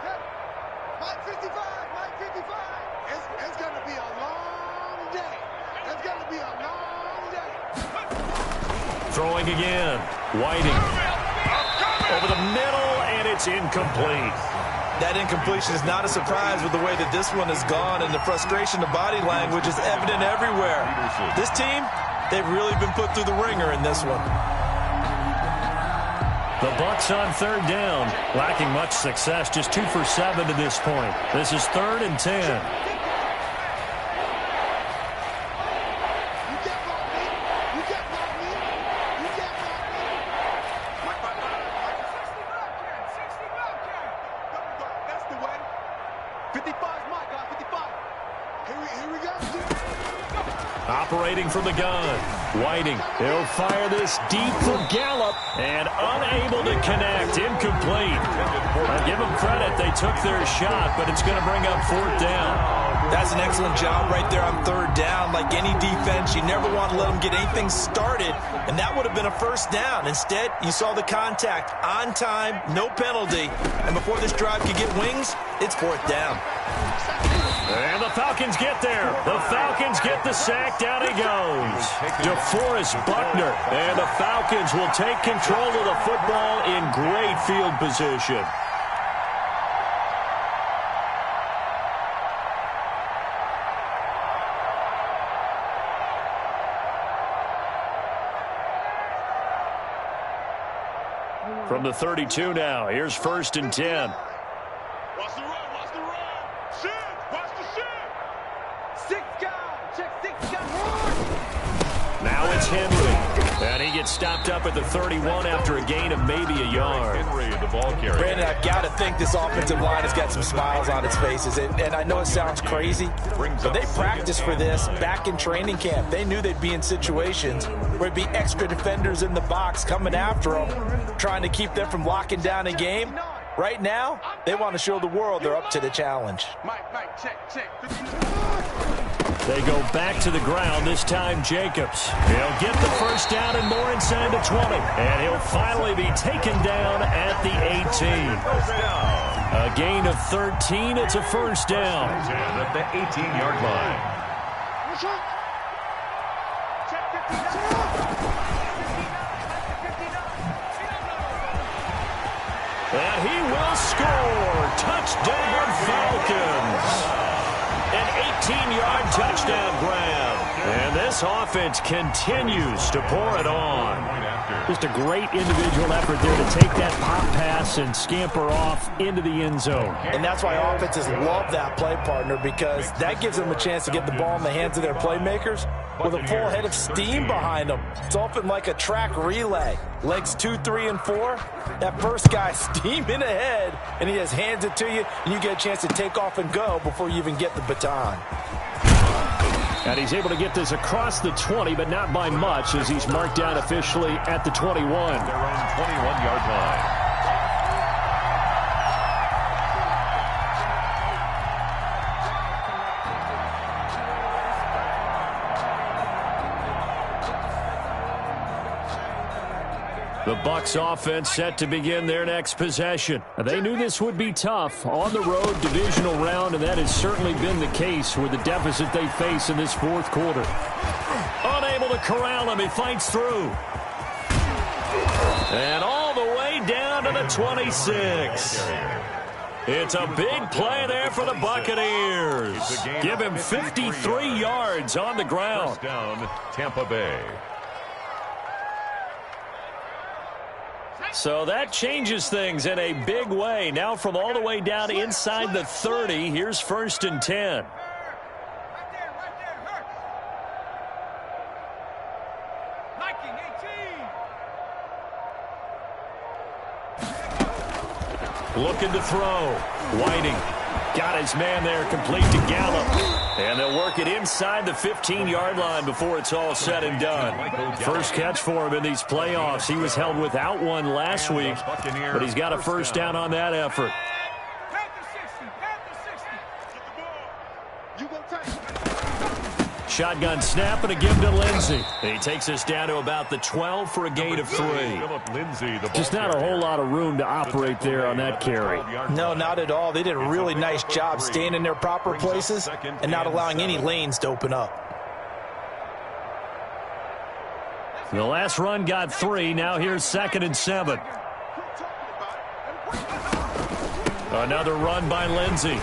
Mike 55, Mike 55. It's going to be a long day. It's going to be a long day. Throwing again. Whiting. Over the middle, and it's incomplete. That incompletion is not a surprise with the way that this one has gone, and the frustration of body language is evident everywhere. This team, they've really been put through the ringer in this one. The Bucs on 3rd down, lacking much success, just 2 for 7 to this point. This is 3rd and 10. Operating from the gun. Whiting. He'll fire this deep for Gallup. And unable to connect. Incomplete. I'll give them credit. They took their shot, but it's going to bring up 4th down. That's an excellent job right there on 3rd down. Like any defense, you never want to let them get anything started, and that would have been a 1st down. Instead, you saw the contact on time, no penalty, and before this drive could get wings, it's 4th down. And the Falcons get there. The Falcons get the sack. Down he goes. DeForest Buckner. And the Falcons will take control of the football in great field position. From the 32 now, here's 1st and 10. Watch the run. Shit. Watch the shit. 6 guys. Check 6 guys. Now it's Henry. And he gets stopped up at the 31 after a gain of maybe a yard. Henry, the ball carrier. Brandon, I've got to think this offensive line has got some smiles on its faces. And I know it sounds crazy, but they practiced for this back in training camp. They knew they'd be in situations where it'd be extra defenders in the box coming after them, trying to keep them from locking down a game. Right now, they want to show the world they're up to the challenge. Mike, check. They go back to the ground, this time Jacobs. He'll get the 1st down and more inside the 20. And he'll finally be taken down at the 18. A gain of 13, it's a 1st down. At the 18-yard line. And he will score. Touchdown, Falcons. An 18-yard touchdown grab. And this offense continues to pour it on. Just a great individual effort there to take that pop pass and scamper off into the end zone. And that's why offenses love that play, partner, because that gives them a chance to get the ball in the hands of their playmakers with a full head of steam behind them. It's often like a track relay. Legs 2, 3, and 4. That first guy steaming ahead, and he just hands it to you, and you get a chance to take off and go before you even get the baton. And he's able to get this across the 20, but not by much, as he's marked down officially at the 21. Their own 21-yard line. The Bucs offense set to begin their next possession. They knew this would be tough on the road divisional round, and that has certainly been the case with the deficit they face in this fourth quarter. Unable to corral him, he fights through. And all the way down to the 26. It's a big play there for the Buccaneers. Give him 53 yards on the ground. First down, Tampa Bay. So that changes things in a big way. Now from all the way down inside the 30, here's 1st and 10. Looking to throw. Whiting got his man there, complete to Gallup. And they'll work it inside the 15-yard line before it's all said and done. First catch for him in these playoffs. He was held without one last week, but he's got a first down on that effort. Shotgun snap and a give to Lindsey. He takes us down to about the 12 for a gain of 3. Just not a whole lot of room to operate there on that carry. No, not at all. They did a really nice job staying in their proper places and not allowing any lanes to open up. The last run got 3. Now here's 2nd and 7. Another run by Lindsey.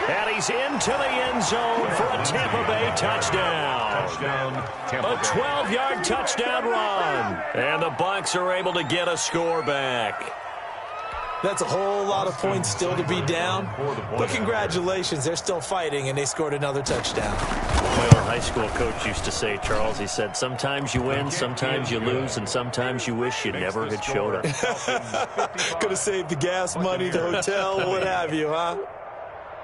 And he's into the end zone for a Tampa Bay touchdown. A 12-yard touchdown run. And the Bucs are able to get a score back. That's a whole lot of points still to be down. But congratulations, they're still fighting, and they scored another touchdown. Well, high school coach used to say, Charles, he said, sometimes you win, sometimes you lose, and sometimes you wish you never had showed up. Could have saved the gas money, the hotel, what have you, huh?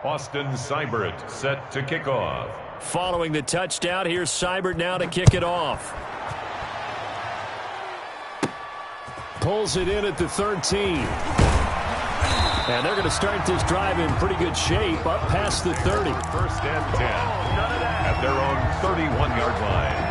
Austin Seibert set to kick off. Following the touchdown, here's Seibert now to kick it off. Pulls it in at the 13. And they're going to start this drive in pretty good shape up past the 30. 1st and 10 at their own 31-yard line.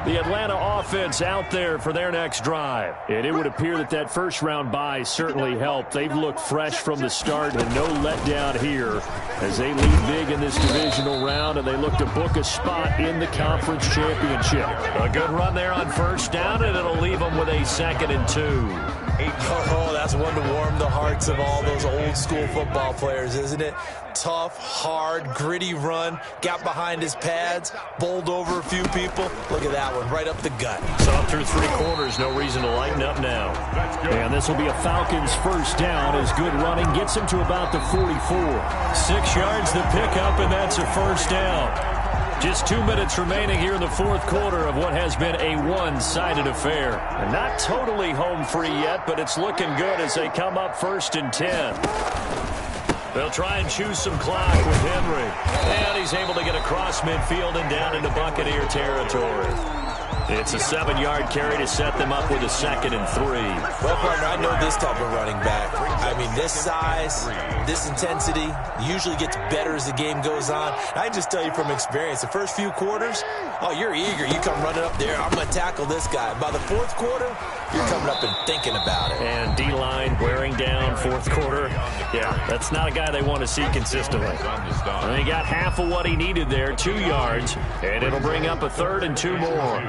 The Atlanta offense out there for their next drive. And it would appear that that first-round bye certainly helped. They've looked fresh from the start and no letdown here as they lead big in this divisional round, and they look to book a spot in the conference championship. A good run there on first down, and it'll leave them with a 2nd and 2. Oh, that's one to warm the hearts of all those old-school football players, isn't it? Tough, hard, gritty run, got behind his pads, bowled over a few people. Look at that one, right up the gut. So through 3 quarters, no reason to lighten up now. And this will be a Falcons first down as good running gets him to about the 44. 6 yards the pickup, and that's a first down. Just 2 minutes remaining here in the fourth quarter of what has been a one-sided affair. And not totally home free yet, but it's looking good as they come up 1st and 10. They'll try and choose some clock with Henry. And he's able to get across midfield and down into Buccaneer territory. It's a 7-yard carry to set them up with a 2nd and 3. Well, partner, I know this type of running back. I mean, this size, this intensity usually gets better as the game goes on. I can just tell you from experience, the first few quarters, oh, you're eager. You come running up there, I'm going to tackle this guy. By the fourth quarter, you're coming up and thinking about it. And D-line wearing down fourth quarter. Yeah, that's not a guy they want to see consistently. And he got half of what he needed there, 2 yards, and it'll bring up a 3rd and 2 more.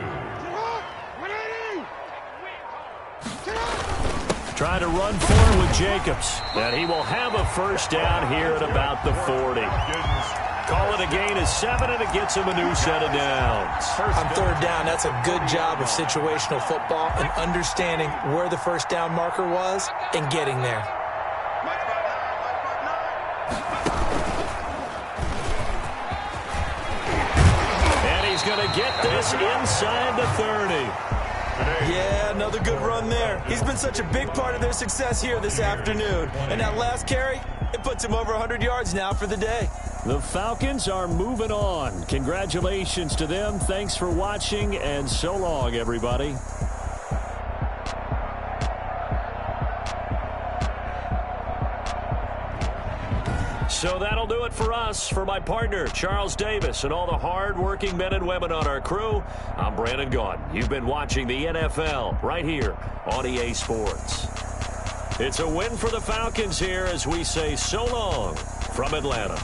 Trying to run forward with Jacobs. And he will have a first down here at about the 40. Call it a gain of 7, and it gets him a new set of downs. On 3rd down, that's a good job of situational football and understanding where the first down marker was and getting there. And he's going to get this inside the 30. Yeah, another good run there. He's been such a big part of their success here this afternoon. And that last carry, it puts him over 100 yards now for the day. The Falcons are moving on. Congratulations to them. Thanks for watching, and so long, everybody. So that'll do it for us. For my partner, Charles Davis, and all the hard-working men and women on our crew, I'm Brandon Gaudin. You've been watching the NFL right here on EA Sports. It's a win for the Falcons here as we say so long from Atlanta.